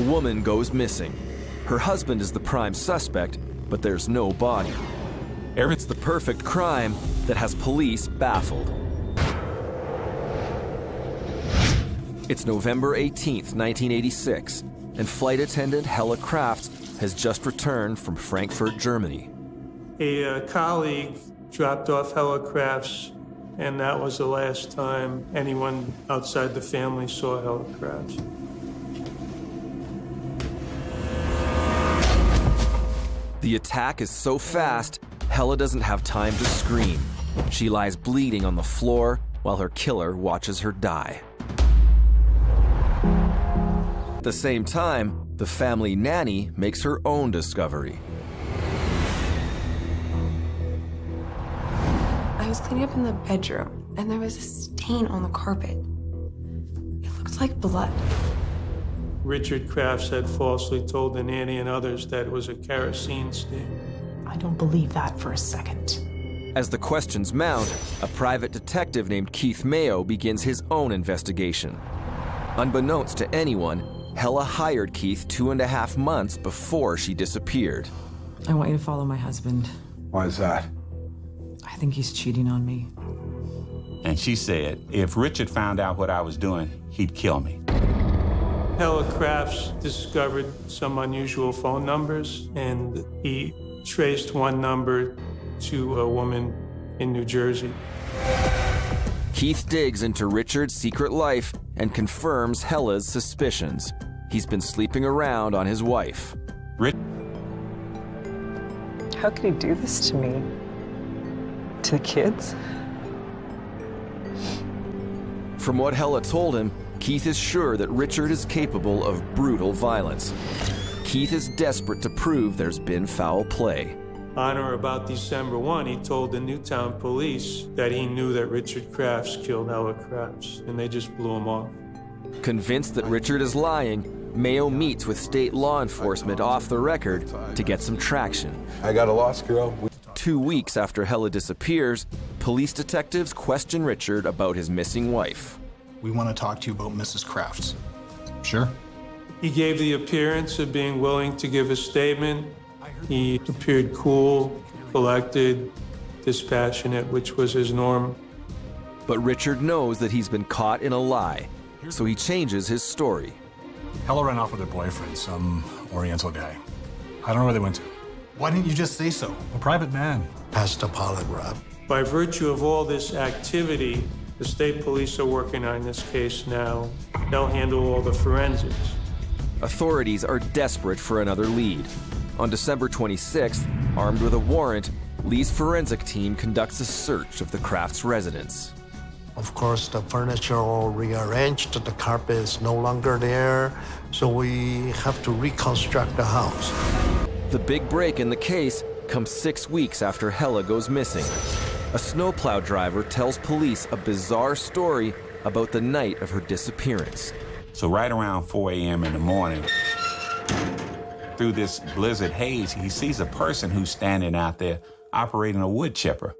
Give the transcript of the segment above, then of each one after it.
woman goes missing. Her husband is the prime suspect, but there's no body. It's the perfect crime that has police baffled. It's November 18th, 1986, and flight attendant Hella Crafts has just returned from Frankfurt, Germany. A colleague dropped off Hella Crafts, and that was the last time anyone outside the family saw Hella Crafts. The attack is so fast, Hella doesn't have time to scream. She lies bleeding on the floor while her killer watches her die. At the same time, the family nanny makes her own discovery. I was cleaning up in the bedroom, and there was a stain on the carpet. It looked like blood. Richard Crafts had falsely told the nanny and others that it was a kerosene stain. I don't believe that for a second. As the questions mount, a private detective named Keith Mayo begins his own investigation. Unbeknownst to anyone, Hella hired Keith 2.5 months before she disappeared. I want you to follow my husband. Why is that? I think he's cheating on me. And she said, if Richard found out what I was doing, he'd kill me. Hella Crafts discovered some unusual phone numbers, and he traced one number to a woman in New Jersey. Keith digs into Richard's secret life and confirms Hella's suspicions. He's been sleeping around on his wife. How could he do this to me? To the kids? From what Hella told him, Keith is sure that Richard is capable of brutal violence. Keith is desperate to prove there's been foul play. On or about December 1, he told the Newtown police that he knew that Richard Crafts killed Hella Crafts, and they just blew him off. Convinced that Richard is lying, Mayo meets with state law enforcement off the record to get some traction. I got a lost girl. 2 weeks after Hella disappears, police detectives question Richard about his missing wife. We want to talk to you about Mrs. Crafts. Sure. He gave the appearance of being willing to give a statement. He appeared cool, collected, dispassionate, which was his norm. But Richard knows that he's been caught in a lie, so he changes his story. Hella ran off with her boyfriend, some Oriental guy. I don't know where they went to. Why didn't you just say so? A private man. Passed a polygraph. By virtue of all this activity, the state police are working on this case now. They'll handle all the forensics. Authorities are desperate for another lead. On December 26th, armed with a warrant, Lee's forensic team conducts a search of the Crafts residence. Of course, the furniture all rearranged, the carpet is no longer there, so we have to reconstruct the house. The big break in the case comes 6 weeks after Hella goes missing. A snowplow driver tells police a bizarre story about the night of her disappearance. So right around 4 a.m. in the morning, through this blizzard haze, he sees a person who's standing out there operating a wood chipper.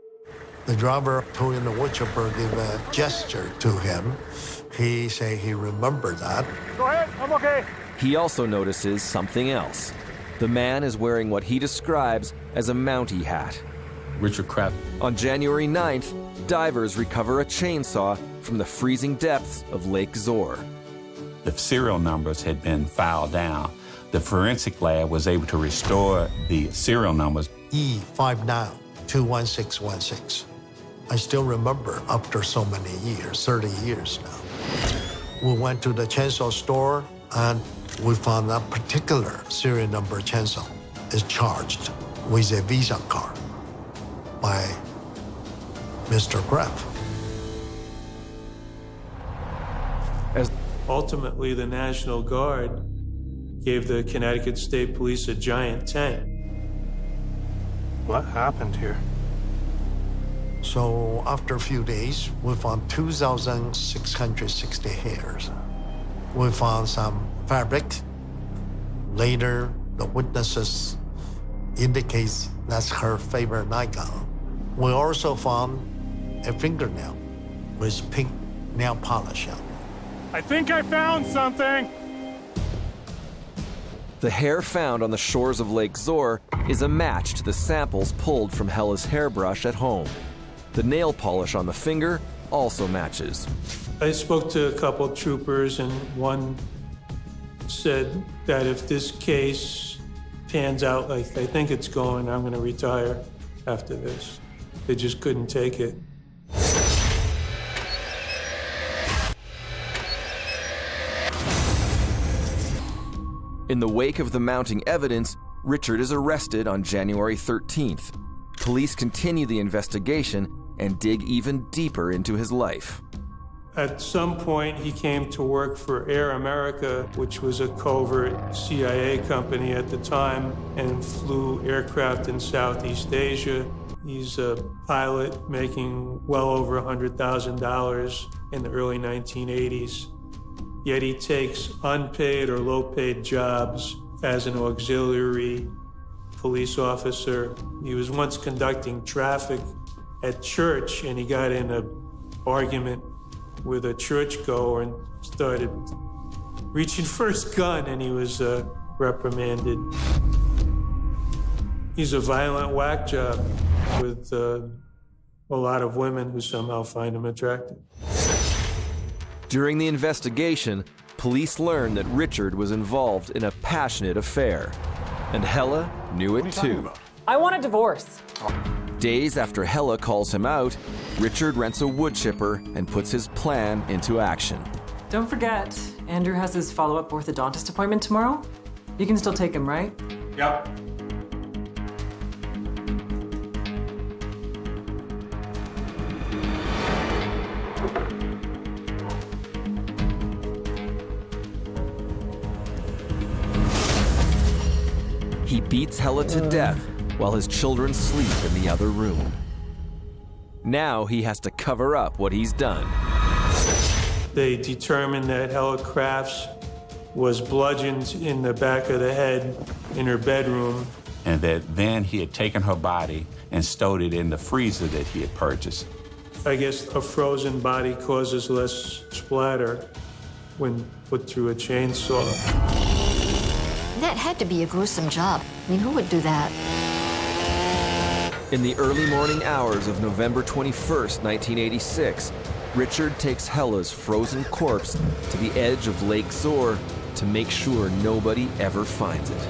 The driver who in the wood chipper gave a gesture to him. He said he remembered that. Go ahead, I'm okay. He also notices something else. The man is wearing what he describes as a Mountie hat. Richard Crafts. On January 9th, divers recover a chainsaw from the freezing depths of Lake Zor. The serial numbers had been filed down. The forensic lab was able to restore the serial numbers. E59-21616. I still remember after so many years, 30 years now. We went to the chainsaw store and we found that particular serial number chainsaw is charged with a Visa card by Mr. Graff. Ultimately, the National Guard gave the Connecticut State Police a giant tent. What happened here? So after a few days, we found 2,660 hairs. We found some fabric. Later, the witnesses indicates that's her favorite nightgown. We also found a fingernail with pink nail polish on it. I think I found something. The hair found on the shores of Lake Zor is a match to the samples pulled from Hella's hairbrush at home. The nail polish on the finger also matches. I spoke to a couple troopers, and one said that if this case pans out like I think it's going, I'm going to retire after this. They just couldn't take it. In the wake of the mounting evidence, Richard is arrested on January 13th. Police continue the investigation and dig even deeper into his life. At some point, he came to work for Air America, which was a covert CIA company at the time, and flew aircraft in Southeast Asia. He's a pilot making well over $100,000 in the early 1980s. Yet he takes unpaid or low-paid jobs as an auxiliary police officer. He was once conducting traffic at church, and he got in an argument with a churchgoer and started reaching for his gun, and he was reprimanded. He's a violent whack job with a lot of women who somehow find him attractive. During the investigation, police learned that Richard was involved in a passionate affair, and Hella knew it too. I want a divorce. Days after Hella calls him out, Richard rents a wood chipper and puts his plan into action. Don't forget, Andrew has his follow-up orthodontist appointment tomorrow. You can still take him, right? Yep. He beats Hella to death while his children sleep in the other room. Now he has to cover up what he's done. They determined that Hella Crafts was bludgeoned in the back of the head in her bedroom. And that then he had taken her body and stowed it in the freezer that he had purchased. I guess a frozen body causes less splatter when put through a chainsaw. That had to be a gruesome job. I mean, who would do that? In the early morning hours of November 21st, 1986, Richard takes Hella's frozen corpse to the edge of Lake Zor to make sure nobody ever finds it.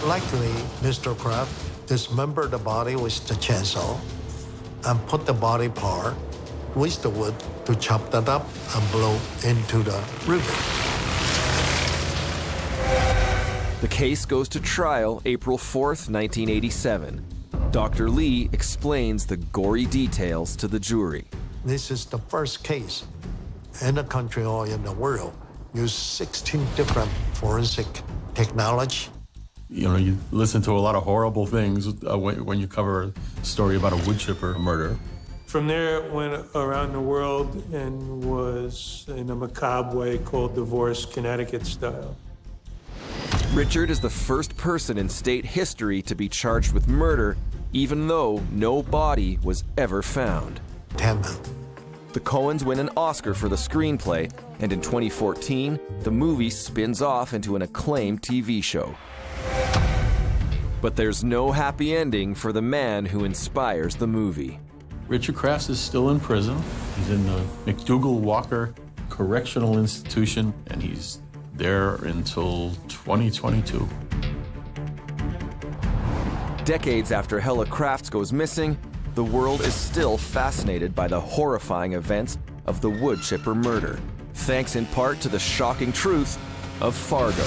Likely, Mr. Kraft dismembered the body with the chainsaw and put the body part with the wood to chop that up and blow into the river. The case goes to trial April 4th, 1987. Dr. Lee explains the gory details to the jury. This is the first case in the country or in the world use 16 different forensic technology. You know, you listen to a lot of horrible things when you cover a story about a wood chipper murder. From there, it went around the world and was in a macabre way called divorce Connecticut style. Richard is the first person in state history to be charged with murder, even though no body was ever found. 10 men. The Coens win an Oscar for the screenplay, and in 2014, the movie spins off into an acclaimed TV show. But there's no happy ending for the man who inspires the movie. Richard Crafts is still in prison. He's in the McDougall Walker Correctional Institution, and he's there until 2022. Decades after Hella Crafts goes missing, the world is still fascinated by the horrifying events of the wood chipper murder, thanks in part to the shocking truth of Fargo.